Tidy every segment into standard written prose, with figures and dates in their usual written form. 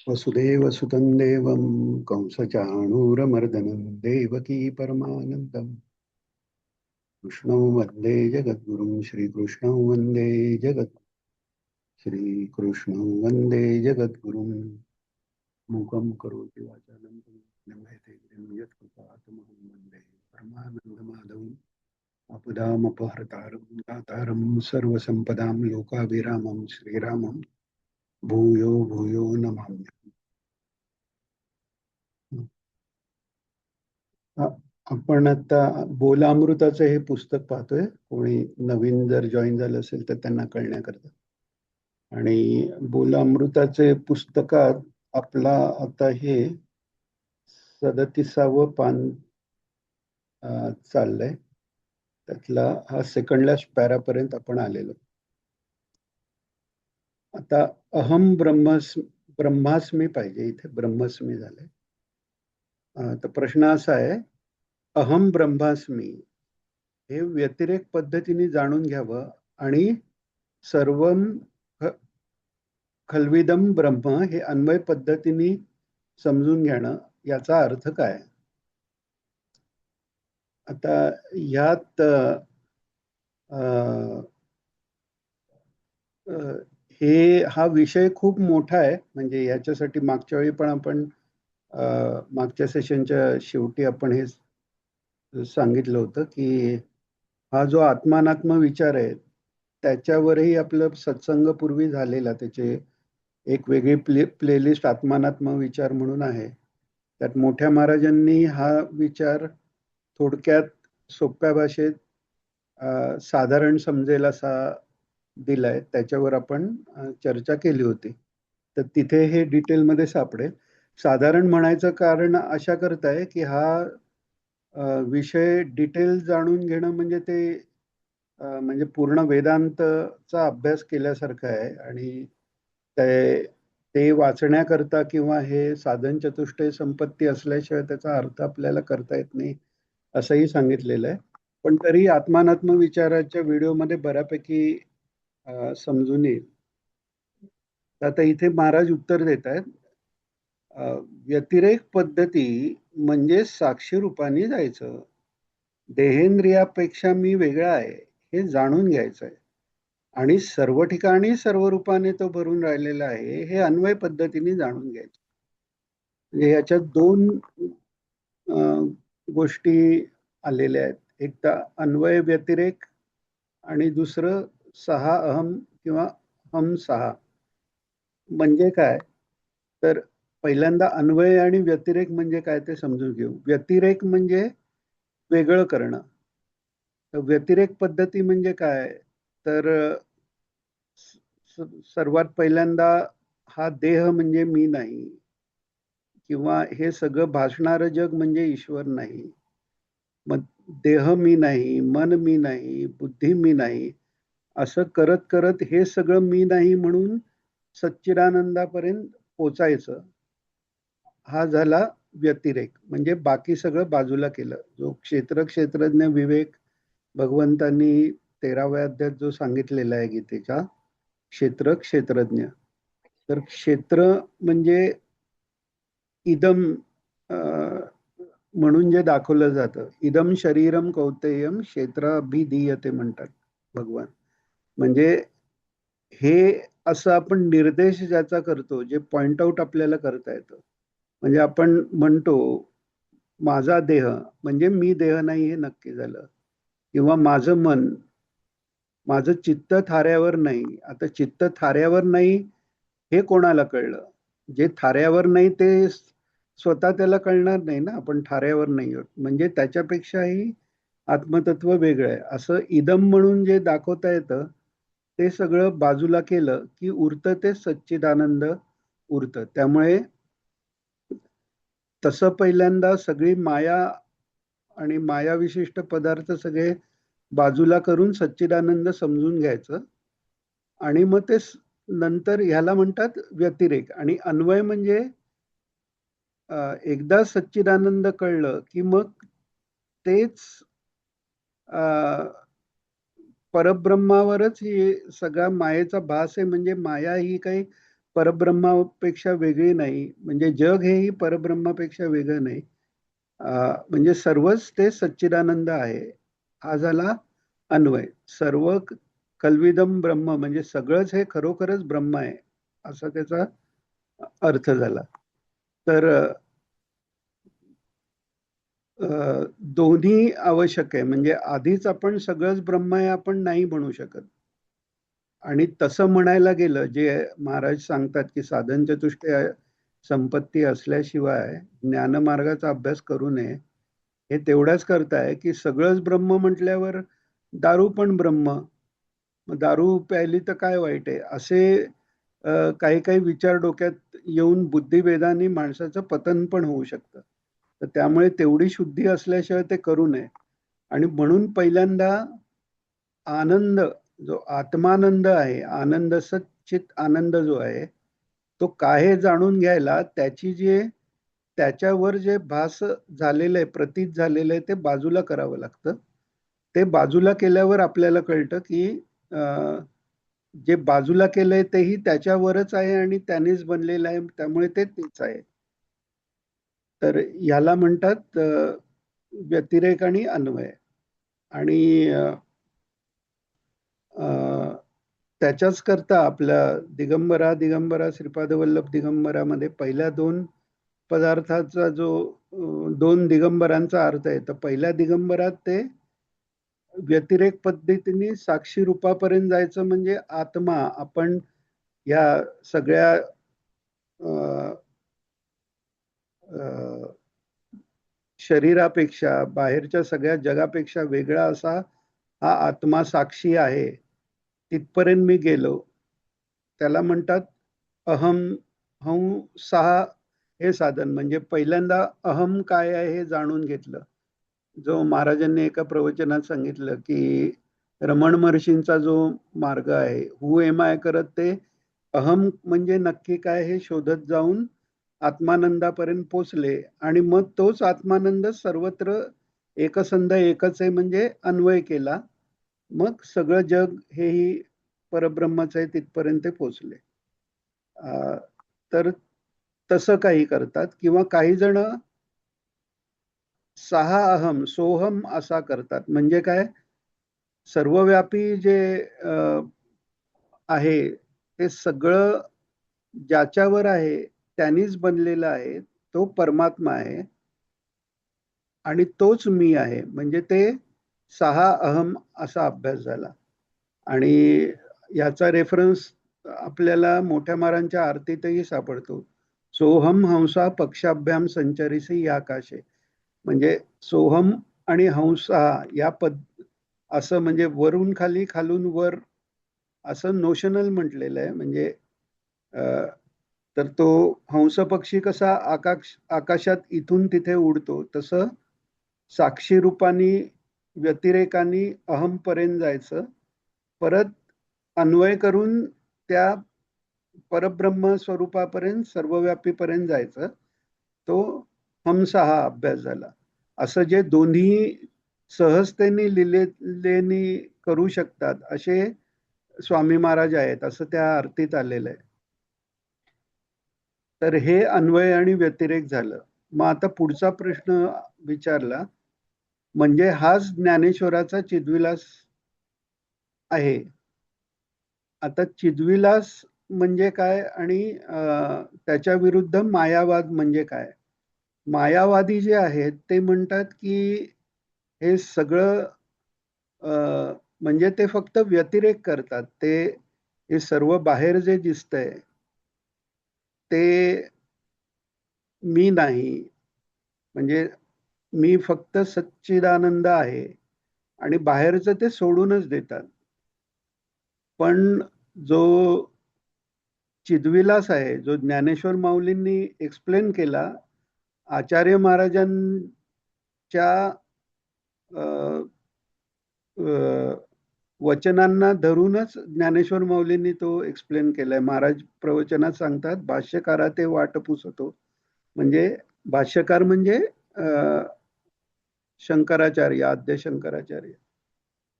वसुदेवसुतं देवं कंसचाणूरमर्दनं देवकी परमानन्दं कृष्णं वन्दे जगद्गुरुं श्रीकृष्णं वन्दे श्रीकृष्णं वन्दे जगद्गुरुं मूकं करोति वाचालं यत्कृपातमहं वन्दे परमानन्दमाधवम् आपदामपहर्तारं दातारं सर्वसम्पदां लोकाभिरामं श्रीरामं भूयो भूयो नमाम्यहम्. आ- आपण आता बोलामृताचं हे पुस्तक पाहतोय. कोणी नवीन जर जॉईन झालं असेल तर त्यांना कळण्याकरता. आणि बोलामृताचे पुस्तकात आपला आता हे 37वं पान चाललंय. त्यातला हा सेकंड लास्ट पॅरापर्यंत आपण आलेलो. आता अहम ब्रह्मास्मी पाहिजे, इथे ब्रह्मस्मी झालंय. तर प्रश्न असा आहे, अहम ब्रह्मास्मी हे व्यतिरेक पद्धतीने जाणून घ्यावं आणि सर्वम ख- खल्विदम ब्रह्म हे अन्वय पद्धतीने समजून घेणं, याचा अर्थ काय? आता ह्यात अ, अ, हा विषय खूप मोठा आहे. म्हणजे याच्यासाठी मागच्या वेळी पण आपण मागच्या सेशनच्या शेवटी आपण हे सांगितलं होतं की हा जो आत्मानात्म विचार आहे त्याच्यावरही आपलं सत्संग पूर्वी झालेला. त्याचे एक वेगळी प्लेलिस्ट आत्मानात्म विचार म्हणून आहे. त्यात मोठ्या महाराजांनी हा विचार थोडक्यात सोप्या भाषेत साधारण समजेल असा दिलाय. त्याच्यावर आपण चर्चा केली होती. तर तिथे हे डिटेलमध्ये सापडेल. साधारण म्हणायचं कारण अशा करता आहे की हा विषय डिटेल जाणून घेणं म्हणजे ते म्हणजे पूर्ण वेदांतचा अभ्यास केल्यासारखं आहे. आणि ते ते वाचण्याकरता किंवा हे साधन चतुष्टय संपत्ती असल्याशिवाय त्याचा अर्थ आपल्याला करता येत नाही असंही सांगितलेलं आहे. पण तरी आत्मानात्म विचाराच्या व्हिडिओमध्ये बऱ्यापैकी समजून येईल. आता इथे महाराज उत्तर देत आहेत, व्यतिरेक पद्धती म्हणजे साक्षी रूपाने जायचं. देहेंद्रियापेक्षा मी वेगळा आहे हे जाणून घ्यायचं आहे. आणि सर्व ठिकाणी सर्व रूपाने तो भरून राहिलेला आहे हे अन्वय पद्धतीने जाणून घ्यायचं. म्हणजे याच्यात दोन गोष्टी आलेल्या आहेत. एक तर अन्वय व्यतिरेक आणि दुसरं सहा अहम किंवा हम सहा. म्हणजे काय? तर पहिल्यांदा अन्वय आणि व्यतिरेक म्हणजे काय ते समजून घेऊ. व्यतिरेक म्हणजे वेगळं करणं. तर व्यतिरेक पद्धती म्हणजे काय? तर सर्वात पहिल्यांदा हा देह म्हणजे मी नाही, किंवा हे सगळं भासणारं जग म्हणजे ईश्वर नाही. मग देह मी नाही, मन मी नाही, बुद्धी मी नाही, असं करत करत हे सगळं मी नाही म्हणून सच्चिदानंदापर्यंत पोचायचं. हा झाला व्यतिरेक. म्हणजे बाकी सगळं बाजूला केलं. जो क्षेत्रज्ञ विवेक भगवंतांनी 13व्या अध्यायात जो सांगितलेला आहे गीतेच्या, क्षेत्रज्ञ. तर क्षेत्र म्हणजे इदम म्हणून जे दाखवलं जातं, इदम शरीरम कौतेयम क्षेत्राभिधीयते म्हणतात भगवान. म्हणजे हे असं आपण निर्देश ज्याचा करतो, जे पॉइंट आउट आपल्याला करता येतं. म्हणजे आपण म्हणतो माझा देह, म्हणजे मी देह नाही हे नक्की झालं. किंवा माझं चित्त थाऱ्यावर नाही. आता चित्त थाऱ्यावर नाही हे कोणाला कळलं? जे थाऱ्यावर नाही ते स्वतः त्याला कळणार नाही ना, आपण थाऱ्यावर नाही आहोत. म्हणजे त्याच्यापेक्षाही आत्मतत्व वेगळं आहे. असं इदम म्हणून जे दाखवता येतं ते सगळं बाजूला केलं की उरतं ते सच्चिदानंद उरतं. त्यामुळे तसं पहिल्यांदा सगळी माया आणि मायाविशिष्ट पदार्थ सगळे बाजूला करून सच्चिदानंद समजून घ्यायचं. आणि मग ते नंतर ह्याला म्हणतात व्यतिरेक. आणि अन्वय म्हणजे एकदा सच्चिदानंद कळलं की मग तेच परब्रह्मावरच ही सगळा मायेचा भास आहे. म्हणजे माया ही काही परब्रह्मापेक्षा वेगळी नाही, म्हणजे जग हेही परब्रह्मापेक्षा वेगळं नाही. म्हणजे सर्वच ते सच्चिदानंद आहे. हा झाला अन्वय. सर्व कल्विदम ब्रह्म म्हणजे सगळंच हे खरोखरच ब्रह्म आहे, असा त्याचा अर्थ झाला. तर दोन्ही आवश्यक आहे. म्हणजे आधीच आपण सगळंच ब्रह्म आहे आपण नाही म्हणू शकत. आणि तसं म्हणायला गेलं, जे महाराज सांगतात की साधन चतुष्टय संपत्ती असल्याशिवाय ज्ञानमार्गाचा अभ्यास करू नये, हे तेवढ्याच करताय की सगळंच ब्रह्म म्हटल्यावर दारू पण ब्रह्म, मग दारू प्यायली तर काय वाईट आहे, असे काही काही विचार डोक्यात येऊन बुद्धिभेदाने माणसाचं पतन पण होऊ शकतं. तर त्यामुळे तेवढी शुद्धी असल्याशिवाय ते करू नये. आणि म्हणून पहिल्यांदा आनंद, जो आत्मानंद आहे, आनंद सच्चित आनंद जो आहे, तो काय हे जाणून घ्यायला त्याची जे त्याच्यावर जे भास झालेलं आहे, प्रतीत झालेलं आहे, ते बाजूला करावं लागतं. ते बाजूला केल्यावर आपल्याला कळतं की जे बाजूला केलंय तेही त्याच्यावरच आहे आणि त्यानेच बनलेलं आहे, त्यामुळे ते तेच आहे. तर ह्याला म्हणतात व्यतिरेक आणि अन्वय. आणि त्याच्याच करता आपल्या दिगंबरा दिगंबरा श्रीपाद वल्लभ दिगंबरामध्ये पहिल्या दोन पदार्थाचा जो दोन दिगंबरांचा अर्थ आहे, तर पहिल्या दिगंबरात ते व्यतिरेक पद्धतीने साक्षी रूपापर्यंत जायचं, म्हणजे आत्मा आपण या सगळ्या शरीरापेक्षा, बाहेरच्या सगळ्या जगापेक्षा वेगळा असा हा आत्मा साक्षी आहे, तिथपर्यंत मी गेलो. त्याला म्हणतात अहम हं सहा हे साधन. म्हणजे पहिल्यांदा अहम काय आहे हे जाणून घेतलं. जो महाराजांनी एका प्रवचनात सांगितलं की रमण महर्षींचा जो मार्ग आहे, हु एम आय करत ते अहम म्हणजे नक्की काय हे शोधत जाऊन आत्मानंदापर्यंत पोचले. आणि मग तोच आत्मानंद सर्वत्र एकसंध एकच आहे म्हणजे अन्वय केला. मग सगळं जग हेही परब्रह्मच आहे तिथपर्यंत पोचले. तर तसं काही करतात, किंवा काही जण सहा अहम सोहम असा करतात. म्हणजे काय, सर्वव्यापी जे आहे ते सगळं ज्याच्यावर आहे त्यांनीच बनलेलं आहे, तो परमात्मा आहे आणि तोच मी आहे. म्हणजे ते सहा अहम असा अभ्यास झाला. आणि याचा रेफरन्स आपल्याला मोठ्या मारांच्या आरतीतही सापडतो. सोहम हंसा पक्षाभ्याम संचरिसी या आकाशे. म्हणजे सोहम आणि हंसा या असं म्हणजे वरून खाली खालून वर असं नोशनल म्हटलेलं आहे. म्हणजे तर तो हंस पक्षी कसा आकाशात इथून तिथे उडतो, तसं साक्षी रूपाने व्यतिरेकानी अहमपर्यंत जायचं, परत अन्वय करून त्या परब्रह्म स्वरूपापर्यंत सर्वव्यापीपर्यंत जायचं. तो हमसा हा अभ्यास झाला. असं जे दोन्ही सहजतेने लिलेलेनी करू शकतात असे स्वामी महाराज आहेत, असं त्या आरतीत आलेलं आहे. तर हे अन्वय आणि व्यतिरेक झालं. मग आता पुढचा प्रश्न विचारला, म्हणजे हाच ज्ञानेश्वराचा चिद्विलास आहे. आता चिद्विलास म्हणजे काय आणि त्याच्या विरुद्ध मायावाद म्हणजे काय. मायावादी जे आहेत ते म्हणतात की हे सगळं म्हणजे ते फक्त व्यतिरेक करतात. ते हे सर्व बाहेर जे दिसतंय ते मी नाही, म्हणजे मी फक्त सच्चिदानंद आहे, आणि बाहेरचं ते सोडूनच देतात. पण जो चिद्विलास आहे, जो ज्ञानेश्वर माऊलींनी एक्सप्लेन केला, आचार्य महाराजांच्या वचनांना धरूनच ज्ञानेश्वर माऊलींनी तो एक्सप्लेन केलाय. महाराज प्रवचनात सांगतात, भाष्यकारा ते वाट पुसतो. म्हणजे भाष्यकार म्हणजे शंकराचार्य, आद्य शंकराचार्य.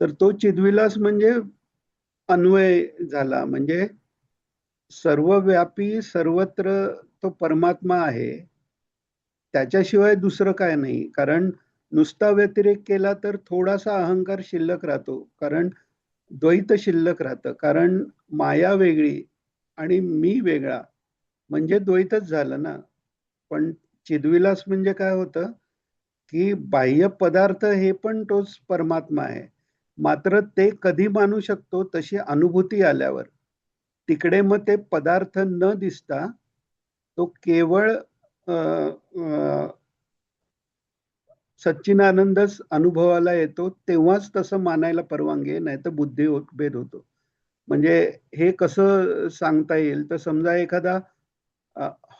तर तो चिद्विलास म्हणजे अन्वय झाला. म्हणजे सर्वव्यापी सर्वत्र तो परमात्मा आहे. त्याच्याशिवाय दुसरं काय नाही. कारण नुसता व्यतिरेक केला तर थोडासा अहंकार शिल्लक राहतो. कारण द्वैत शिल्लक राहतं. कारण माया वेगळी आणि मी वेगळा म्हणजे द्वैतच झालं ना. पण चिद्विलास म्हणजे काय होतं, की बाह्य पदार्थ हे पण तोच परमात्मा आहे. मात्र ते कधी मानू शकतो तशी अनुभूती आल्यावर. तिकडे मग ते पदार्थ न दिसता तो केवळ अ, अ, सच्चिदानंदच अनुभवाला येतो तेव्हाच तसं मानायला परवानगी आहे, नाही तर बुद्धिभेद होतो. म्हणजे हे कसं सांगता येईल तर समजा एखादा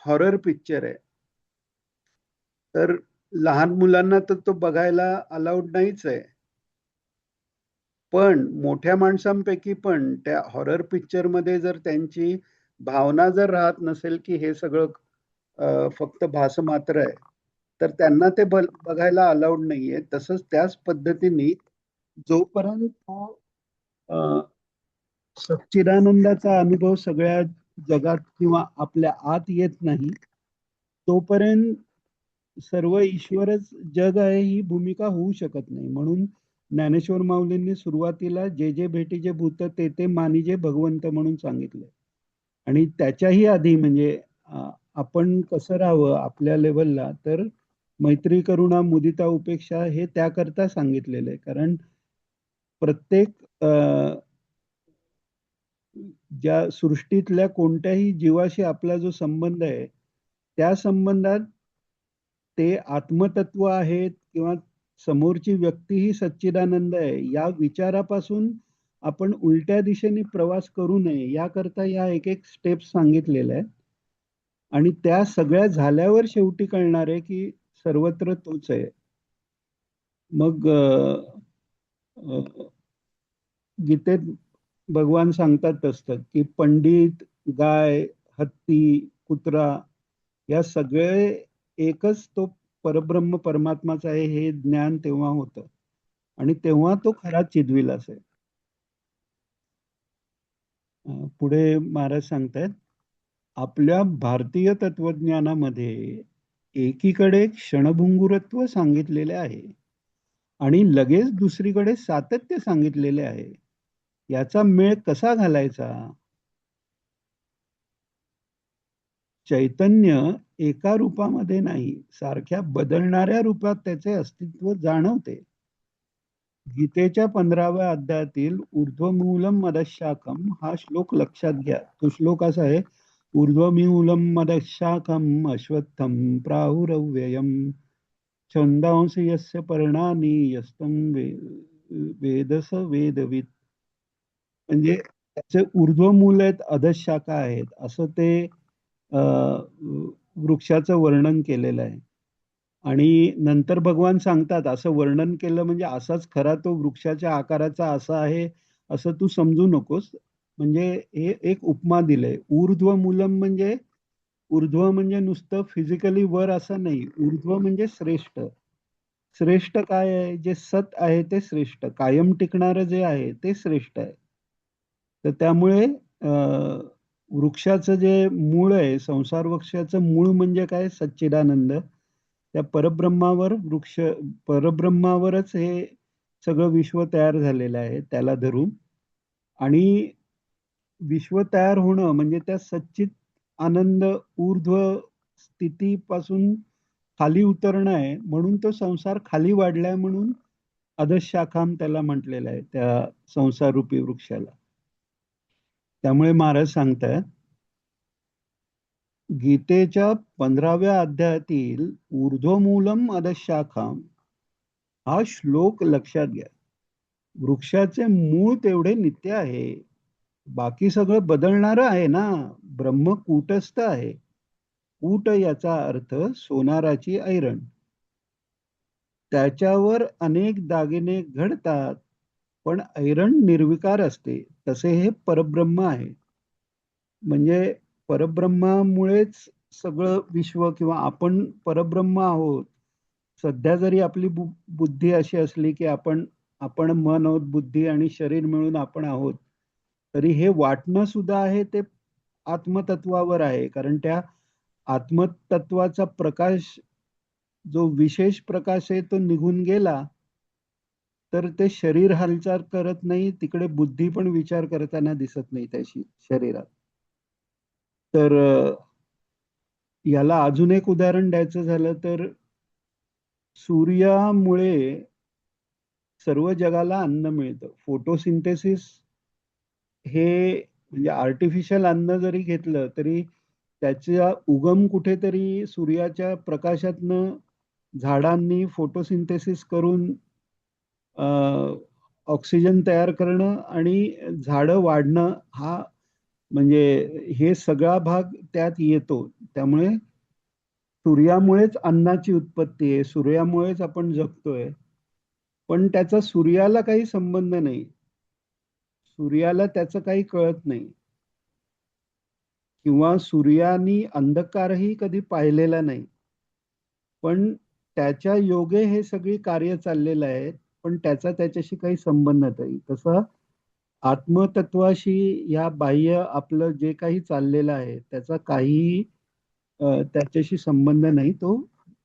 हॉरर पिक्चर आहे, तर लहान मुलांना तर तो बघायला अलाउड नाहीच आहे. पण मोठ्या माणसांपैकी पण त्या हॉरर पिक्चर मध्ये जर त्यांची भावना जर राहत नसेल की हे सगळं फक्त भास मात्र आहे, तर त्यांना ते बघायला अलाउड नाहीये. तसंच त्याच पद्धतीने जोपर्यंत तो अ, सच्चिदानंदाचा अनुभव सगळ्या जगात किंवा आपल्या आत येत नाही, तोपर्यंत सर्व ईश्वरच जग आहे ही भूमिका होऊ शकत नाही. म्हणून ज्ञानेश्वर माऊलींनी सुरुवातीला जे जे भेटी जे भूत ते ते मानिजे भगवंत म्हणून सांगितलं. आणि त्याच्याही आधी म्हणजे आपण कसं राहावं आपल्या लेवलला, तर मैत्री करुणा मुदिता उपेक्षा हे त्याकरता सांगितलेलं आहे. कारण प्रत्येक ज्या सृष्टीतल्या कोणत्याही जीवाशी आपला जो संबंध आहे, त्या संबंधात ते आत्मतत्व आहेत किंवा समोरची व्यक्ती ही सच्चिदानंद आहे या विचारापासून आपण उलट्या दिशेने प्रवास करू नये याकरता या एक एक स्टेप्स सांगितलेल्या आहेत. आणि त्या सगळ्या झाल्यावर शेवटी कळणार आहे की सर्वत्र तोच आहे. मग अ, गीतेत भगवान सांगतात असतात की पंडित, गाय, हत्ती, कुत्रा या सगळे एकच तो परब्रह्म परमात्माचा आहे हे ज्ञान तेव्हा होतं. आणि तेव्हा तो खरा चिद्विलास आहे. पुढे महाराज सांगतायत, आपल्या भारतीय तत्वज्ञानामध्ये एकीकडे क्षणभंगुरत्व सांगितलेले आहे आणि लगेच दुसरीकडे सातत्य सांगितलेले आहे. याचा मेळ कसा घालायचा? चैतन्य एका रूपामध्ये नाही, सारख्या बदलणाऱ्या रूपात त्याचे अस्तित्व जाणवते. गीतेच्या 15व्या अध्यायातील ऊर्ध्वमूलम मदशाकम हा श्लोक लक्षात घ्या. तो श्लोक असा आहे, ऊर्ध्वमूलम मदशाकम अश्वत्थम प्राहुरव्ययम छंदांसी यस्य पर्णानि यस्तं वेदस वेदवित. म्हणजे त्याचे ऊर्ध्वमूल आहेत, अधशाखा आहेत, असं ते वृक्षाचं वर्णन केलेलं आहे. आणि नंतर भगवान सांगतात असं वर्णन केलं म्हणजे असाच खरा तो वृक्षाच्या आकाराचा असा आहे असं तू समजू नकोस. म्हणजे हे एक उपमा दिलंय. ऊर्ध्व मूलम म्हणजे ऊर्ध्व म्हणजे नुसतं फिजिकली वर असं नाही. ऊर्ध्व म्हणजे श्रेष्ठ. श्रेष्ठ काय आहे? जे सत आहे ते श्रेष्ठ. कायम टिकणारं जे आहे ते श्रेष्ठ आहे. तर त्यामुळे वृक्षाचं जे मूळ आहे, संसार वृक्षाचं मूळ म्हणजे काय? सच्चिदानंद. त्या परब्रह्मावर परब्रह्मावरच हे सगळं विश्व तयार झालेलं आहे त्याला धरून. आणि विश्व तयार होणं म्हणजे त्या सच्चित आनंद ऊर्ध्व स्थितीपासून खाली उतरणं आहे. म्हणून तो संसार खाली वाढलाय म्हणून अधशाखाम त्याला म्हटलेलं आहे, त्या संसार रूपी वृक्षाला. त्यामुळे महाराज सांगतात, गीतेच्या 15व्या अध्यायातील ऊर्ध्वमूलम अधशाखाम हा श्लोक लक्षात घ्या. वृक्षाचे मूळ तेवढे नित्य आहे. बाकी सगळं बदलणारं आहे ना. ब्रह्म कूटस्थ आहे. कूट याचा अर्थ सोनाराची ऐरण. त्याच्यावर अनेक दागिने घडतात, पण ऐरण निर्विकार असते. तसे हे परब्रह्म आहे. म्हणजे परब्रह्मामुळेच सगळं विश्व किंवा आपण परब्रह्म आहोत. सध्या जरी आपली बुद्धी अशी असली की आपण आपण मन आहोत, बुद्धी आणि शरीर मिळून आपण आहोत, तरी हे वाटणं सुद्धा आहे ते आत्मतत्वावर आहे. कारण त्या आत्मतत्वाचा प्रकाश, जो विशेष प्रकाश आहे तो निघून गेला तर ते शरीर हालचाल करत नाही, तिकडे बुद्धी पण विचार करताना दिसत नाही त्याशी शरीरात. तर याला अजून एक उदाहरण द्यायचं झालं तर सूर्यामुळे सर्व जगाला अन्न मिळतं. फोटोसिंथेसिस हे म्हणजे आर्टिफिशियल अन्न जरी घेतलं तरी त्याचा उगम कुठेतरी सूर्याच्या प्रकाशातनं झाडांनी फोटोसिंथेसिस करून अ, ऑक्सिजन तयार करणं आणि झाडं वाढणं हा म्हणजे हे सगळा भाग त्यात येतो. त्यामुळे सूर्यामुळेच अन्नाची उत्पत्ती आहे, सूर्यामुळेच आपण जगतोय. पण त्याचा सूर्याला काही संबंध नाही. सूर्याला त्याचं काही कळत नाही किंवा सूर्यानी अंधकारही कधी पाहिलेला नाही. पण त्याच्या योगे हे सगळी कार्य चाललेलं आहे, पण त्याचा त्याच्याशी काही संबंध नाही. तसं आत्मतत्वाशी या बाह्य आपलं जे काही चाललेलं आहे त्याचा काहीही त्याच्याशी संबंध नाही, तो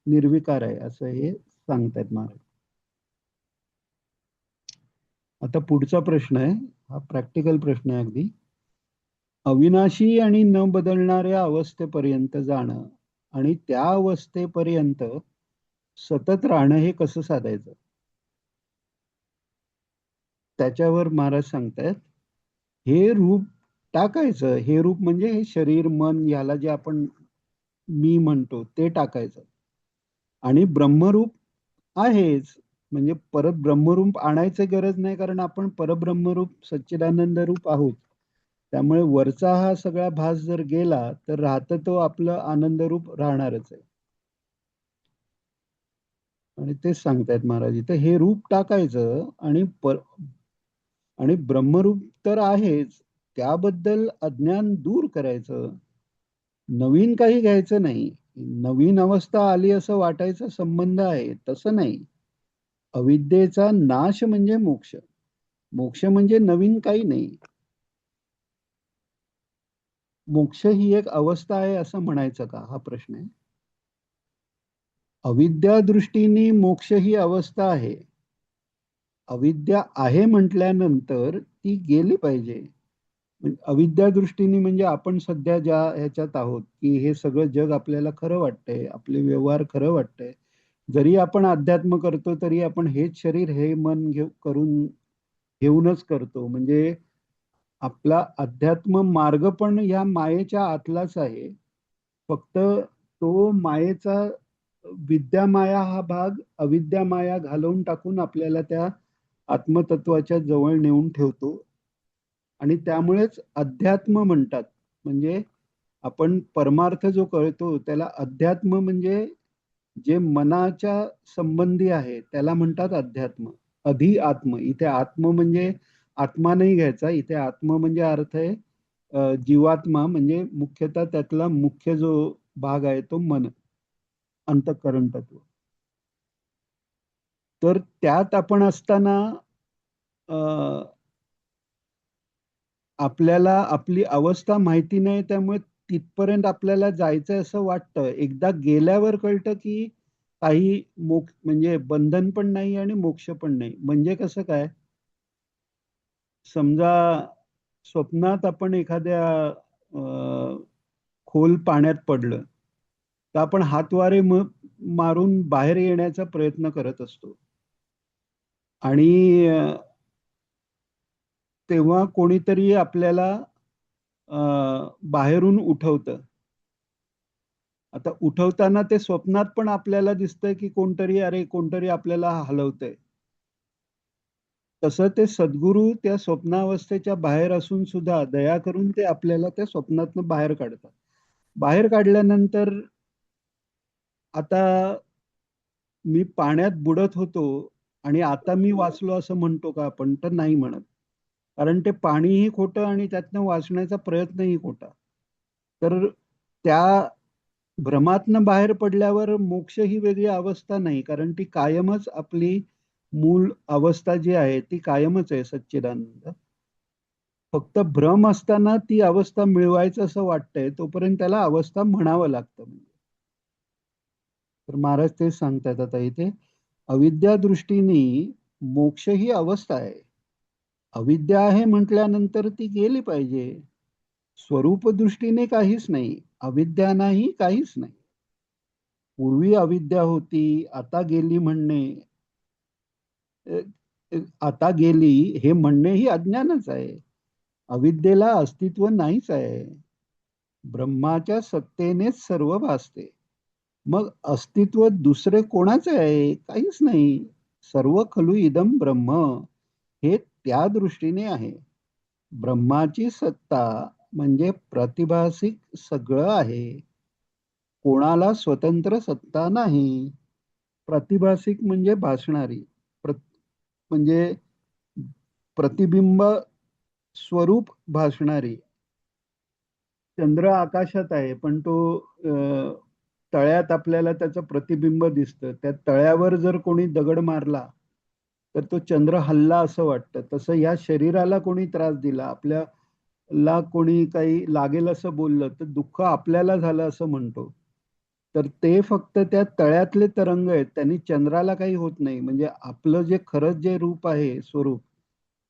निर्विकार आहे असं हे सांगतायत महाराज. आता पुढचा प्रश्न आहे, हा प्रॅक्टिकल प्रश्न आहे अगदी. अविनाशी आणि न बदलणाऱ्या अवस्थेपर्यंत जाणं आणि त्या अवस्थेपर्यंत सतत राहणं हे कसं साधायचं? त्याच्यावर महाराज सांगतायत, हे रूप टाकायचं. हे रूप म्हणजे हे शरीर मन याला जे आपण मी म्हणतो ते टाकायचं. आणि ब्रह्मरूप आहेच, म्हणजे परत ब्रह्मरूप आणायची गरज नाही, कारण आपण परब्रह्मरूप सच्चिदानंद रूप आहोत. त्यामुळे वरचा हा सगळा भास जर गेला तर राहतं तो आपलं आनंद रूप राहणारच आहे. आणि तेच सांगतायत महाराज इथं, हे रूप टाकायचं आणि ब्रह्मरूप तर आहेच, त्याबद्दल अज्ञान दूर करायचं. नवीन काही घ्यायचं नाही. नवीन अवस्था आली असं वाटायचा संबंध आहे, तसं नाही. अविद्येचा नाश म्हणजे मोक्ष. मोक्ष म्हणजे नवीन काही नाही. मोक्ष ही एक अवस्था आहे असं म्हणायचं का, हा प्रश्न आहे. अविद्या दृष्टीने मोक्ष ही अवस्था आहे. अविद्या आहे म्हटल्यानंतर ती गेली पाहिजे. अविद्या दृष्टीने म्हणजे आपण सध्या ज्या ह्याच्यात आहोत की हे सगळं जग आपल्याला खरं वाटतंय, आपले व्यवहार खरं वाटतंय. जरी आपण अध्यात्म करतो तरी आपण हेच शरीर हे मन घेऊनच करतो. म्हणजे आपला अध्यात्म मार्ग पण या मायेच्या आतलाच आहे. फक्त तो मायेचा विद्या माया हा भाग अविद्या माया घालवून टाकून आपल्याला त्या आत्मतत्वाच्या जवळ नेऊन ठेवतो. आणि त्यामुळेच अध्यात्म म्हणतात. म्हणजे आपण परमार्थ जो कळतो त्याला अध्यात्म म्हणजे जे मनाच्या संबंधी आहे त्याला म्हणतात अध्यात्म. अधि आत्म, इथे आत्म म्हणजे आत्मा नाही घ्यायचा, इथे आत्म म्हणजे अर्थ आहे जीवात्मा, म्हणजे मुख्यतः त्यातला मुख्य जो भाग आहे तो मन, अंतःकरण तत्व. तर त्यात आपण असताना आपल्याला आपली अवस्था माहिती नाही, त्यामुळे तिथपर्यंत आपल्याला जायचंय असं वाटतं. एकदा गेल्यावर कळतं की काही म्हणजे बंधन पण नाही आणि मोक्ष पण नाही. म्हणजे कसं काय, समजा स्वप्नात आपण एखाद्या खोल पाण्यात पडलं तर आपण हातवारे मारून बाहेर येण्याचा प्रयत्न करत असतो. आणि तेव्हा कोणीतरी आपल्याला बाहेरून उठवतं. आता उठवताना ते स्वप्नात पण आपल्याला दिसतंय की कोणतरी आपल्याला हलवतंय. तसं ते सद्गुरू त्या स्वप्नावस्थेच्या बाहेर असून सुद्धा दया करून ते आपल्याला त्या स्वप्नातनं बाहेर काढतात. बाहेर काढल्यानंतर आता मी पाण्यात बुडत होतो आणि आता मी वाचलो असं म्हणतो का आपण, तर नाही म्हणत. कारण ते पाणीही खोटं आणि त्यातनं वाचण्याचा प्रयत्नही खोटा. तर त्या भ्रमातनं बाहेर पडल्यावर मोक्ष ही वेगळी अवस्था नाही, कारण ती कायमच आपली मूळ अवस्था जी आहे ती कायमच आहे सच्चिदानंद. फक्त भ्रम असताना ती अवस्था मिळवायचं असं वाटतंय, तोपर्यंत त्याला अवस्था म्हणावं लागतं. तर महाराज ते सांगतात आता इथे, अविद्या दृष्टीने मोक्ष ही अवस्था आहे. अविद्या आहे म्हटल्यानंतर ती गेली पाहिजे. स्वरूप दृष्टीने काहीच नाही, अविद्या नाही, काहीच नाही. पूर्वी अविद्या होती, आता गेली म्हणणे, अ, आता गेली हे म्हणणे ही अज्ञानच आहे. अविद्येला अस्तित्व नाहीच आहे. ब्रह्माच्या सत्तेनेच सर्व भासते. मग अस्तित्व दुसरे कोणाचे आहे? काहीच नाही. सर्व खलु इदम ब्रह्म, हे त्या दृष्टीने आहे. ब्रह्माची सत्ता म्हणजे प्रतिभासिक सगळं आहे. कोणाला स्वतंत्र सत्ता नाही. प्रतिभासिक म्हणजे भासणारी, म्हणजे प्रतिबिंब स्वरूप भासणारी. चंद्र आकाशात आहे, पण तो तळ्यात आपल्याला त्याचं प्रतिबिंब दिसतं. त्या तळ्यावर जर कोणी दगड मारला तर तो चंद्र हलला असं वाटतं. तसं या शरीराला कोणी त्रास दिला, आपल्याला कोणी काही लागेल असं बोललं तर दुःख आपल्याला झालं असं म्हणतो. तर ते फक्त त्या तळ्यातले तरंग आहेत, त्यांनी चंद्राला काही होत नाही. म्हणजे आपलं जे खरंच जे रूप आहे, स्वरूप,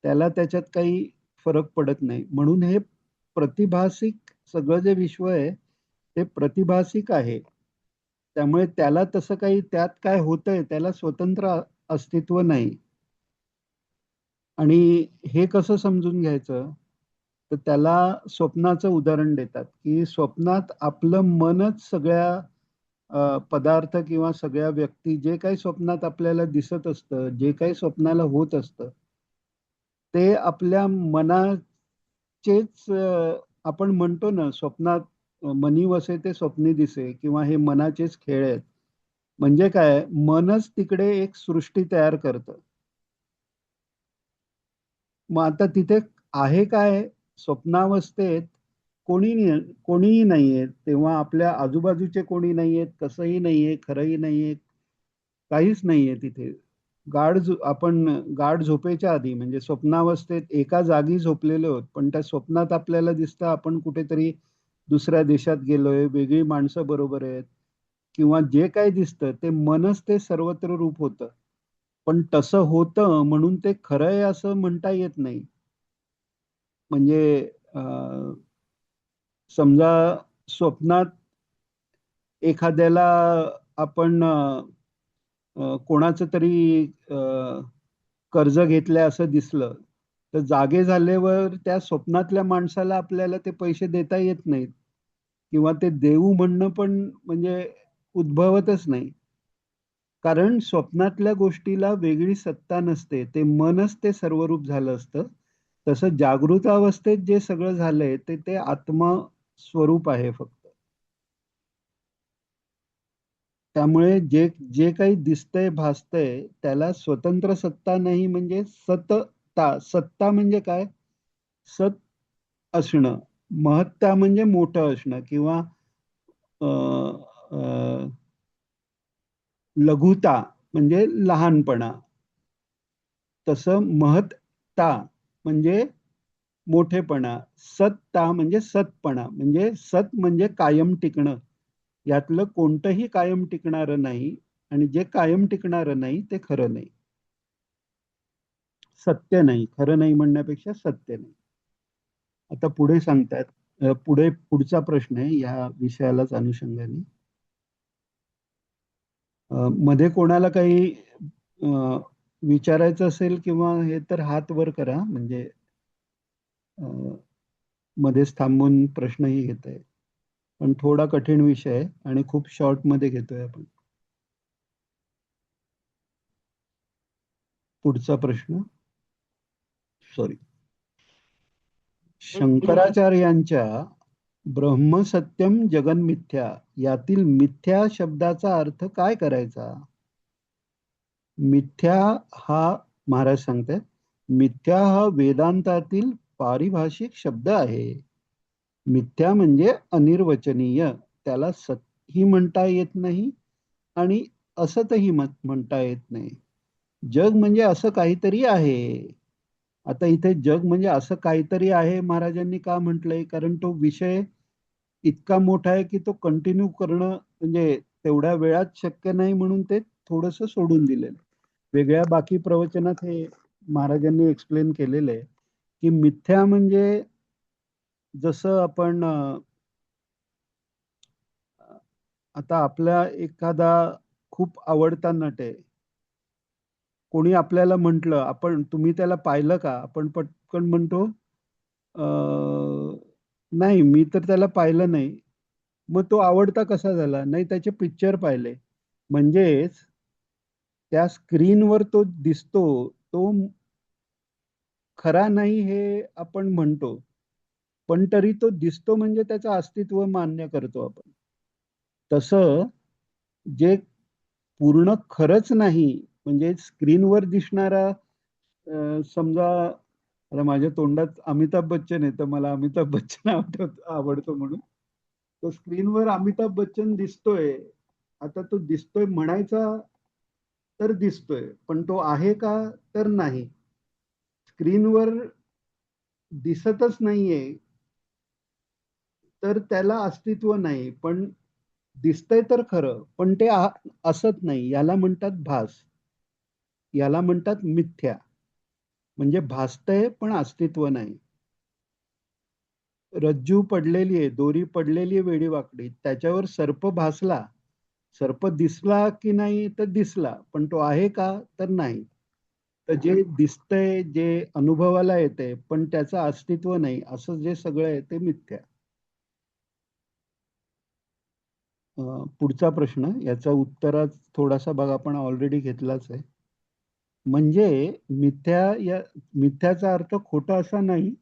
त्याला त्याच्यात काही फरक पडत नाही. म्हणून हे प्रतिभासिक सगळं जे विश्व आहे ते प्रतिभासिक आहे. त्यामुळे त्याला तसं काही त्यात काय होतंय त्याला स्वतंत्र अस्तित्व नाही. आणि हे कसं समजून घ्यायचं, तर त्याला स्वप्नाचं उदाहरण देतात, की स्वप्नात आपलं मनच सगळ्या पदार्थ किंवा सगळ्या व्यक्ती, जे काही स्वप्नात आपल्याला दिसत असतं, जे काही स्वप्नाला होत असतं, ते आपल्या मनाचेच, आपण म्हणतो ना स्वप्नात, मनी वसे ते स्वप्नी दिसे, किंवा हे मनाचेच खेळ आहेत. म्हणजे काय, मनच तिकडे एक सृष्टी तयार करतं. मग आता तिथे आहे काय, स्वप्नावस्थेत कोणीही नाहीये, तेव्हा आपल्या आजूबाजूचे कोणी नाहीयेत, कसंही नाहीये, खरंही नाहीये, काहीच नाहीये तिथे. आपण गाढ झोपेच्या आधी म्हणजे स्वप्नावस्थेत एका जागी झोपलेलो आहोत, पण त्या स्वप्नात आपल्याला दिसतं आपण कुठेतरी दुसऱ्या देशात गेलोय, वेगळी माणसं बरोबर आहेत, किंवा जे काही दिसतं ते मनच ते सर्वत्र रूप होतं. पण तसं होतं म्हणून ते खरं आहे असं म्हणता येत नाही. म्हणजे समजा स्वप्नात एखाद्याला आपण कोणाचं तरी कर्ज घेतलंय असं दिसलं, तर जागे झाल्यावर त्या स्वप्नातल्या माणसाला आपल्याला ते पैसे देता येत नाहीत, किंवा ते देऊ म्हणणं पण म्हणजे उद्भवतच नाही. कारण स्वप्नातल्या गोष्टीला वेगळी सत्ता नसते, ते मनच ते सर्वरूप झालं असतं. तसं जागृत अवस्थेत जे सगळं झालंय ते ते आत्मा स्वरूप आहे फक्त. त्यामुळे जे जे काही दिसतंय भासतंय त्याला स्वतंत्र सत्ता नाही. म्हणजे सत्ता, सत्ता म्हणजे काय, सत असणं, महत्ता म्हणजे मोठं असणं, किंवा अ, अ, लघुता म्हणजे लहानपणा. तसं महत्ता म्हणजे मोठेपणा, सत्ता म्हणजे सतपणा, म्हणजे सत म्हणजे कायम टिकणं. यातलं कोणतंही कायम टिकणारं नाही, आणि जे कायम टिकणारं नाही ते खरं नाही, सत्य नाही. खरं नाही म्हणण्यापेक्षा सत्य नाही. आता पुढे सांगतात, पुढचा प्रश्न आहे या विषयालाच अनुषंगाने. मध्ये कोणाला काही अ, विचारायचं असेल किंवा हे, तर हात वर करा, म्हणजे अ, मध्येच थांबून प्रश्नही घेत आहे. पण थोडा कठीण विषय आहे आणि खूप शॉर्ट मध्ये घेतोय आपण. पुढचा प्रश्न, सॉरी, शंकराचार्यांच्या ब्रह्मसत्यम जगन मिथ्या यातील मिथ्या शब्दाचा अर्थ काय करायचा? मिथ्या हा, महाराज सांगतात, मिथ्या हा वेदांतातील पारिभाषिक शब्द आहे. मिथ्या म्हणजे अनिर्वचनीय, त्याला सतही म्हणता येत नाही आणि असतही म्हणता येत नाही. जग म्हणजे असं काहीतरी आहे, आता इथे जग म्हणजे असं काहीतरी आहे महाराजांनी का म्हटलंय, कारण तो विषय इतका मोठा आहे की तो कंटिन्यू करणं म्हणजे तेवढ्या वेळात शक्य नाही, म्हणून ते थोडंसं सोडून दिलेलं. वेगळ्या बाकी प्रवचनात हे महाराजांनी एक्सप्लेन केलेलं आहे की मिथ्या म्हणजे जसं आपण आता आपल्या एखादा खूप आवडता नट आहे, कोणी आपल्याला म्हटलं, आपण तुम्ही त्याला पाहिलं का, आपण पटकन म्हणतो नाही मी तर त्याला पाहिलं नाही. मग तो आवडता कसा झाला, नाही त्याचे पिक्चर पाहिले. म्हणजेच त्या स्क्रीनवर तो दिसतो, तो खरा नाही हे आपण म्हणतो, पण तरी तो दिसतो म्हणजे त्याचं अस्तित्व मान्य करतो आपण. तसं जे पूर्ण खरंच नाही, म्हणजे स्क्रीनवर दिसणारा समजा आता माझ्या तोंडात अमिताभ बच्चन आहे, तर मला अमिताभ बच्चन आवडतो म्हणून तो स्क्रीनवर अमिताभ बच्चन दिसतोय. आता तो दिसतोय म्हणायचा तर दिसतोय, पण तो आहे का, तर नाही. स्क्रीनवर दिसतच नाहीये तर त्याला अस्तित्व नाही, पण दिसतंय तर खरं, पण ते असत नाही. याला म्हणतात भास, याला म्हणतात मिथ्या. म्हणजे भासतंय पण अस्तित्व नाही. रज्जू पडलेली आहे, दोरी पडलेली आहे वेडीवाकडी, त्याच्यावर सर्प भासला, सर्प दिसला की नाही, तर दिसला, पण तो आहे का, तर नाही. तर जे दिसतंय, जे अनुभवाला येते पण त्याचं अस्तित्व नाही, असं जे सगळं आहे ते मिथ्या. पुढचा प्रश्न, याचा उत्तरात थोडासा भाग आपण ऑलरेडी घेतलाच आहे. म्हणजे मिथ्या या मिथ्याचा अर्थ खोटा असा नाही,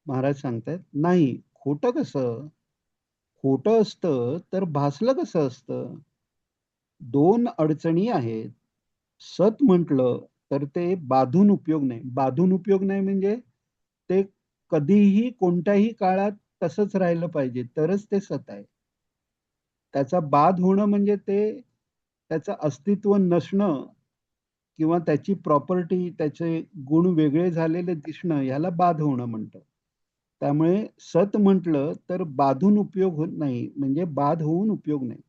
महाराज सांगतायत. नाही, खोटं कसं, खोटं असतं तर भासलं कसं असतं. दोन अडचणी आहेत. सत म्हटलं तर ते बाधून उपयोग नाही. बाधून उपयोग नाही म्हणजे ते कधीही कोणत्याही काळात तसंच राहिलं पाहिजे तरच ते सत आहे. त्याचा बाध होणं म्हणजे ते त्याचं अस्तित्व नसणं किंवा त्याची प्रॉपर्टी, त्याचे गुण वेगळे झालेले दिसणं, याला बाध होणं म्हणतात. त्यामुळे सत म्हटलं तर बाधून उपयोग होत नाही, म्हणजे बाध होऊन उपयोग नाही.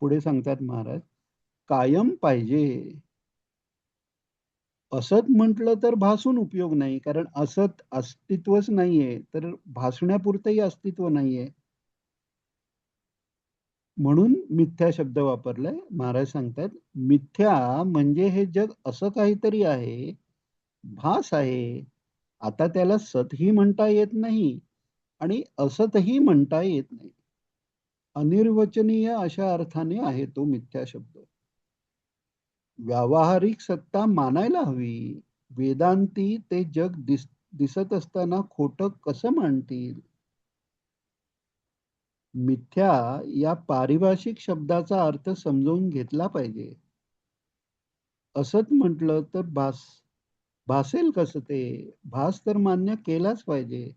पुढे सांगतात महाराज, कायम पाहिजे. असत म्हटलं तर भासून उपयोग नाही, कारण असत अस्तित्वच नाहीये, तर भासण्यापुरतंही अस्तित्व नाहीये. म्हणून मिथ्या शब्द वापरलाय. महाराज सांगतात, मिथ्या म्हणजे हे जग असं काहीतरी आहे, भास आहे. आता त्याला सतही म्हणता येत नाही आणि असतही म्हणता येत नाही. अनिर्वचनीय अशा अर्थाने आहे तो मिथ्या शब्द. व्यावहारिक सत्ता मानायला हवी. वेदांती ते जग दिसत असताना खोटं कसं मानतील. मिथ्या या पारिभाषिक शब्दाचा अर्थ समजावून घेतला पाहिजे. असत म्हटलं तर भासेल कसं ते, भास तर मान्य केलाच पाहिजे.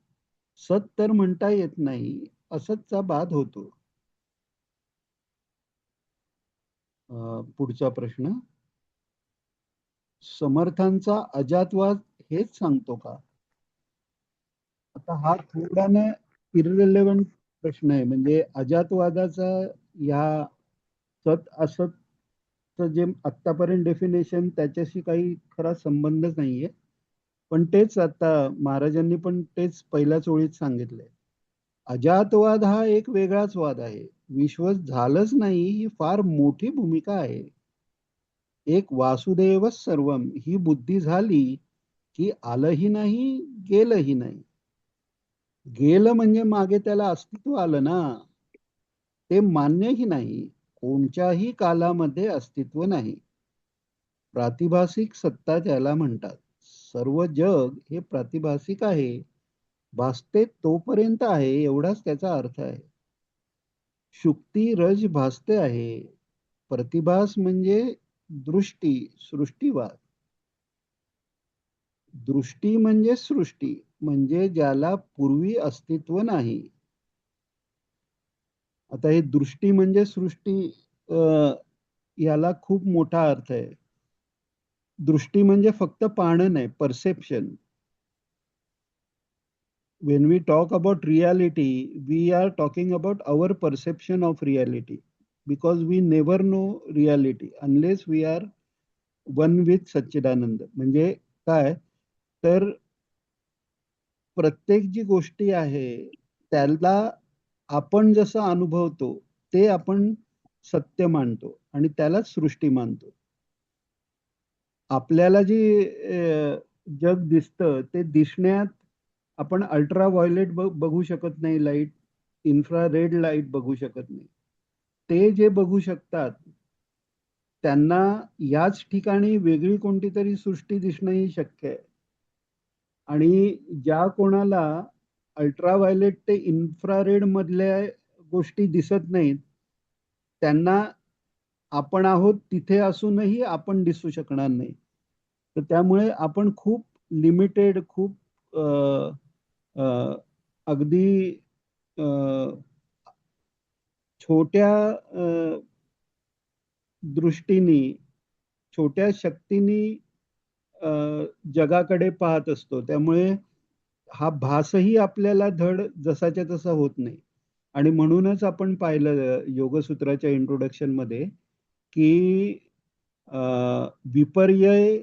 सत तर म्हणता येत नाही, असतचा बाध होतो. पुढचा प्रश्न, समर्थांचा अजातवाद हेच सांगतो का. आता हा थोडाने इररिलेव्हंट प्रश्न आहे. म्हणजे अजातवादाचा या सत असतचं जे आतापर्यंत डेफिनेशन, त्याच्याशी काही खरा संबंधच नाहीये. पण तेच आता महाराजांनी पण तेच पहिल्याच ओळीत सांगितलंय. अजातवाद हा एक वेगळाच वाद आहे. विश्व झालंच नाही ही फार मोठी भूमिका आहे. एक वासुदेव सर्वम ही बुद्धी झाली की आलंही नाही, गेलंही नाही. गेलं म्हणजे मागे त्याला अस्तित्व आलं ना, ते मान्यही नाही. कोणत्याही कालामध्ये अस्तित्व नाही. प्रातिभासिक सत्ता त्याला म्हणतात. सर्व जग हे प्रातिभासिक आहे, भासते तोपर्यंत आहे, एवढाच त्याचा अर्थ आहे. शुक्ती रज भासते आहे. प्रतिभास म्हणजे दृष्टी, सृष्टीवाद. दृष्टी म्हणजे सृष्टी, म्हणजे ज्याला पूर्वी अस्तित्व नाही. आता हे दृष्टी म्हणजे सृष्टी, याला खूप मोठा अर्थ आहे. दृष्टी म्हणजे फक्त पाहणं नाही, perception. When we talk about reality, we are talking about our perception of reality because we never know reality unless we are one with सच्चिदानंद. म्हणजे काय तर प्रत्येक जी गोष्टी आहे त्याला आपण जसं अनुभवतो ते आपण सत्य मानतो आणि त्यालाच सृष्टी मानतो. आपल्याला जी जग दिसतं ते दिसण्यात आपण अल्ट्रा व्हायोलेट बघू शकत नाही लाईट, इन्फ्रारेड लाईट बघू शकत नाही. ते जे बघू शकतात त्यांना याच ठिकाणी वेगळी कोणती तरी सृष्टी दिसणंही शक्य आहे. आणि ज्या कोणाला अल्ट्राव्हायोलेट ते इन्फ्रारेड मधल्या गोष्टी दिसत नाहीत त्यांना आपण आहोत तिथे असूनही आपण दिसू शकणार नाही. तर त्यामुळे आपण खूप लिमिटेड, खूप अगदी अ, छोट्या दृष्टीने, छोट्या शक्तीने अ, जगाकडे पाहत असतो. त्यामुळे हा भासही आपल्याला धड जसाच्या तसा होत नाही. आणि म्हणूनच आपण पाहिलं योगसूत्राच्या इंट्रोडक्शन मध्ये की अ, विपर्यय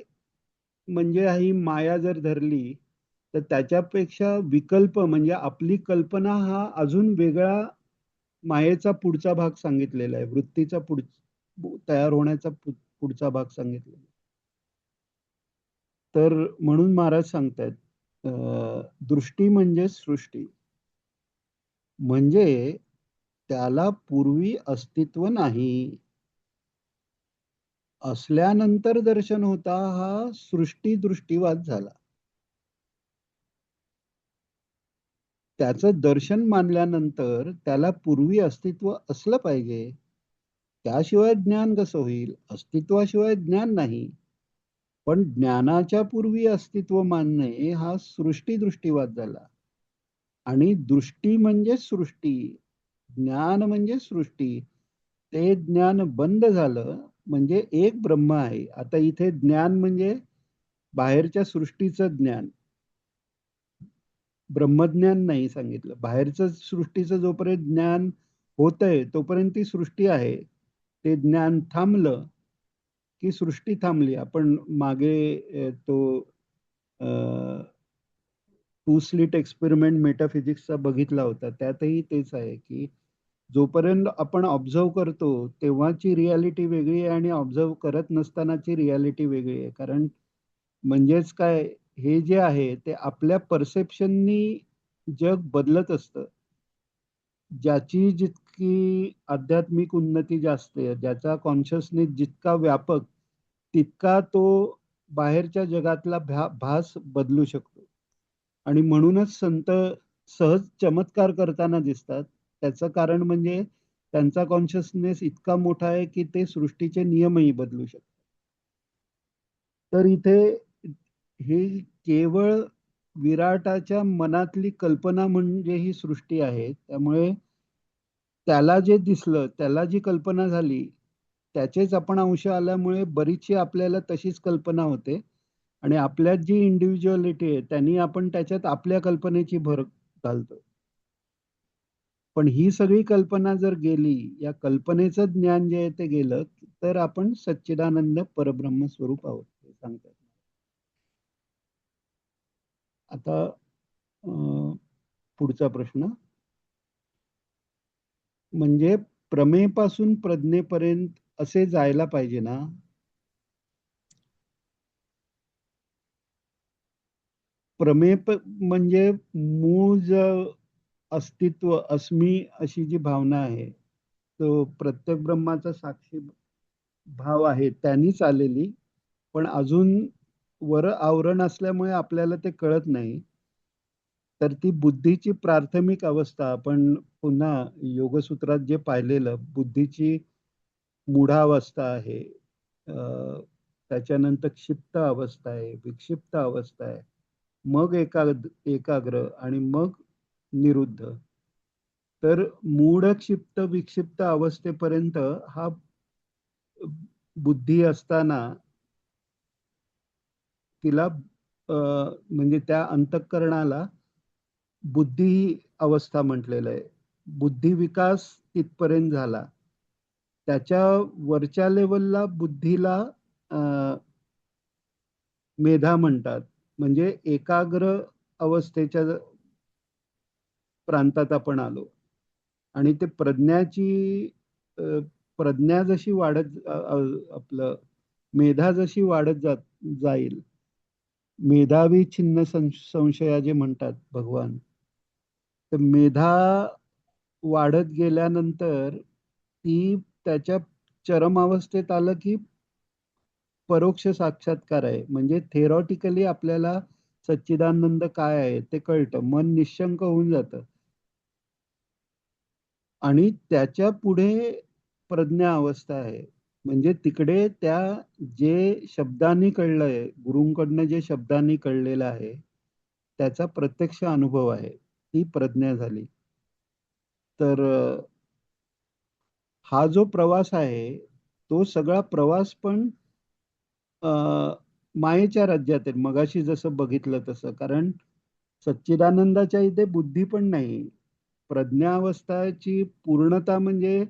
म्हणजे ही माया जर धरली तर त्याच्यापेक्षा विकल्प म्हणजे आपली कल्पना हा अजून वेगळा मायेचा पुढचा भाग सांगितलेला आहे. वृत्तीचा तयार होण्याचा पुढचा भाग सांगितलेला आहे. तर म्हणून महाराज सांगतायत दृष्टी म्हणजे सृष्टी, म्हणजे त्याला पूर्वी अस्तित्व नाही, असल्यानंतर दर्शन होता हा सृष्टी दृष्टीवाद झाला. त्याचं दर्शन मानल्यानंतर त्याला पूर्वी अस्तित्व असलं पाहिजे, त्याशिवाय ज्ञान कसं होईल? अस्तित्वाशिवाय ज्ञान नाही. पण ज्ञानाच्या पूर्वी अस्तित्व मानणे हा सृष्टी दृष्टीवाद झाला. आणि दृष्टी म्हणजे सृष्टी, ज्ञान म्हणजे सृष्टी. ते ज्ञान बंद झालं म्हणजे एक ब्रह्म आहे. आता इथे ज्ञान म्हणजे बाहेरच्या सृष्टीचं ज्ञान, ब्रह्मज्ञान नाही सांगितलं. बाहेरचं सृष्टीचं जोपर्यंत ज्ञान होतंय तोपर्यंत ती सृष्टी आहे. ते ज्ञान थांबलं की सृष्टी थांबली. आपण मागे तो टू स्लिट एक्सपेरिमेंट मेटाफिजिक्सचा बघितला होता. त्यातही तेच आहे की जोपर्यंत आपण ऑब्झर्व करतो तेव्हाची रियालिटी वेगळी आहे आणि ऑब्झर्व करत नसतानाची रियालिटी वेगळी आहे. कारण म्हणजेच काय, हे जे आहे ते आपल्या परसेप्शननी जग बदलत असतं. ज्याची जितकी आध्यात्मिक उन्नती जास्त आहे, ज्याचा कॉन्शियसनेस जितका व्यापक, तितका तो बाहेरच्या जगातला भास बदलू शकतो. आणि म्हणूनच संत सहज चमत्कार करताना दिसतात. त्याचं कारण म्हणजे त्यांचा कॉन्शियसनेस इतका मोठा आहे की ते सृष्टीचे नियमही बदलू शकतात. तर इथे हे केवळ विराटाच्या मनातली कल्पना म्हणजे ही सृष्टी आहे. त्यामुळे त्याला जे दिसलं, त्याला जी कल्पना झाली, त्याचेच आपण अंश आल्यामुळे बरीचशी आपल्याला तशीच कल्पना होते. आणि आपल्यात जी इंडिव्हिज्युअलिटी आहे त्यांनी आपण त्याच्यात आपल्या कल्पनेची भर घालतो. पण ही सगळी कल्पना जर गेली, या कल्पनेचं ज्ञान जे आहे ते गेलं, तर आपण सच्चिदानंद परब्रह्म स्वरूप आहोत हे सांगतात. आता पुढचा प्रश्न म्हणजे प्रमेपासून प्रज्ञेपर्यंत असे जायला पाहिजे ना? म्हणजे मूळ अस्तित्व अस्मी अशी जी भावना आहे, तो प्रत्येक ब्रह्माचा साक्षी भाव आहे त्यांनीच आलेली. पण अजून वर आवरण असल्यामुळे आपल्याला ते कळत नाही. तर ती बुद्धीची प्राथमिक अवस्था आपण पुन्हा योगसूत्रात जे पाहिलेलं, बुद्धीची मूढावस्था आहे, त्याच्यानंतर क्षिप्त अवस्था आहे, विक्षिप्त अवस्था आहे, मग एकाग्र आणि मग निरुद्ध. तर मूढ क्षिप्त विक्षिप्त अवस्थेपर्यंत हा बुद्धी असताना तिला म्हणजे त्या अंतःकरणाला बुद्धी अवस्था म्हटलेलं आहे. बुद्धी विकास तिथपर्यंत झाला. त्याच्या वरच्या लेवलला बुद्धीला अ, मेधा म्हणतात. म्हणजे एकाग्र अवस्थेच्या प्रांतात आपण आलो. आणि ते अ, प्रज्ञा जशी वाढत आपलं मेधा जशी वाढत जाईल, मेधावी छिन्न संशया जे म्हणतात भगवान, तर मेधा वाढत गेल्यानंतर ती त्याच्या चरमावस्थेत आलं की परोक्ष साक्षात्कार आहे. म्हणजे थेरॉटिकली आपल्याला सच्चिदानंद काय आहे ते कळतं, मन निश्शंक होऊन जातं. आणि त्याच्या पुढे प्रज्ञा अवस्था आहे. म्हणजे तिकडे त्या जे शब्दांनी कळलंय, गुरूंकडनं जे शब्दांनी कळलेलं आहे, त्याचा प्रत्यक्ष अनुभव आहे. ती प्रज्ञा झाली. तर हा जो प्रवास आहे, तो सगळा प्रवास पण अ, मायेच्या राज्यात आहे. मगाशी जसं बघितलं तसं. कारण सच्चिदानंदाच्या इथे बुद्धी पण नाही. प्रज्ञावस्थाची पूर्णता म्हणजे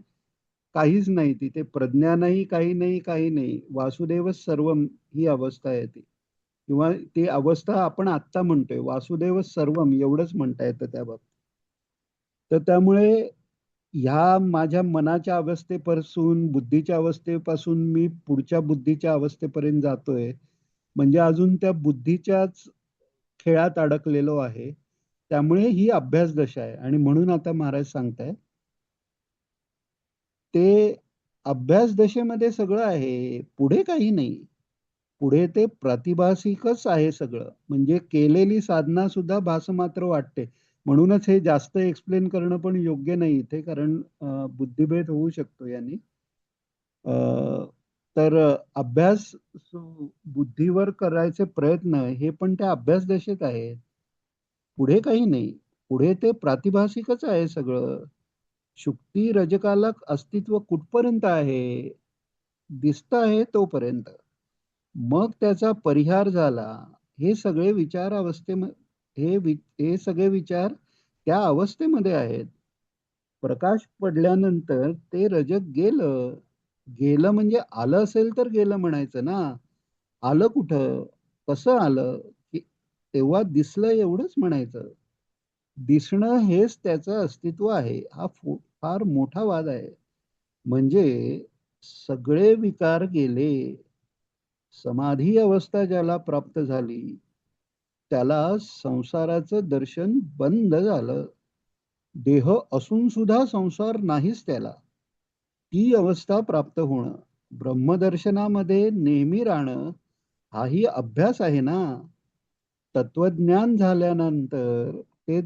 काहीच नाही तिथे. प्रज्ञा नाही, काही नाही, काही नाही. वासुदेवच सर्वम ही अवस्था आहे ती. किंवा ती अवस्था आपण आत्ता म्हणतोय. वासुदेवच सर्वम एवढंच म्हणता येतं त्या बाबतीत. तर त्यामुळे ह्या माझ्या मनाच्या अवस्थेपासून, बुद्धीच्या अवस्थेपासून मी पुढच्या बुद्धीच्या अवस्थेपर्यंत जातोय. म्हणजे अजून त्या बुद्धीच्याच खेळात अडकलेलो आहे. त्यामुळे ही अभ्यास दशा आहे आणि म्हणून आता महाराज सांगताय ते अभ्यास दशेमध्ये सगळं आहे. पुढे काही नाही. पुढे ते प्रातिभासिकच आहे सगळं. म्हणजे केलेली साधना सुद्धा भासमात्र वाटते. म्हणूनच हे जास्त एक्सप्लेन करणं पण योग्य नाही इथे, कारण बुद्धिभेद होऊ शकतो याने. अ, तर अभ्यास बुद्धीवर करायचे प्रयत्न हे पण त्या अभ्यास दशेत आहेत. पुढे काही नाही. पुढे ते प्रातिभासिकच आहे सगळं. शुक्ती रजकाला अस्तित्व कुठपर्यंत आहे? दिसत आहे तोपर्यंत. मग त्याचा परिहार झाला. हे सगळे विचार हे सगळे विचार त्या अवस्थेमध्ये आहेत. प्रकाश पडल्यानंतर ते रजक गेलं. गेलं म्हणजे आलं असेल तर गेलं म्हणायचं ना. आलं कुठं? कसं आलं? की तेव्हा दिसलं एवढंच म्हणायचं. दिसणं हेच त्याचं अस्तित्व आहे. हा फार मोठा वाद आहे. म्हणजे सगळे विकार गेले. समाधी अवस्था ज्याला प्राप्त झाली, त्याला संसाराचं दर्शन बंद झालं. देह असून सुद्धा संसार नाहीच त्याला. ती अवस्था प्राप्त होणं, ब्रह्मदर्शनामध्ये नेहमी राहणं, हाही अभ्यास आहे ना. तत्वज्ञान झाल्यानंतर ते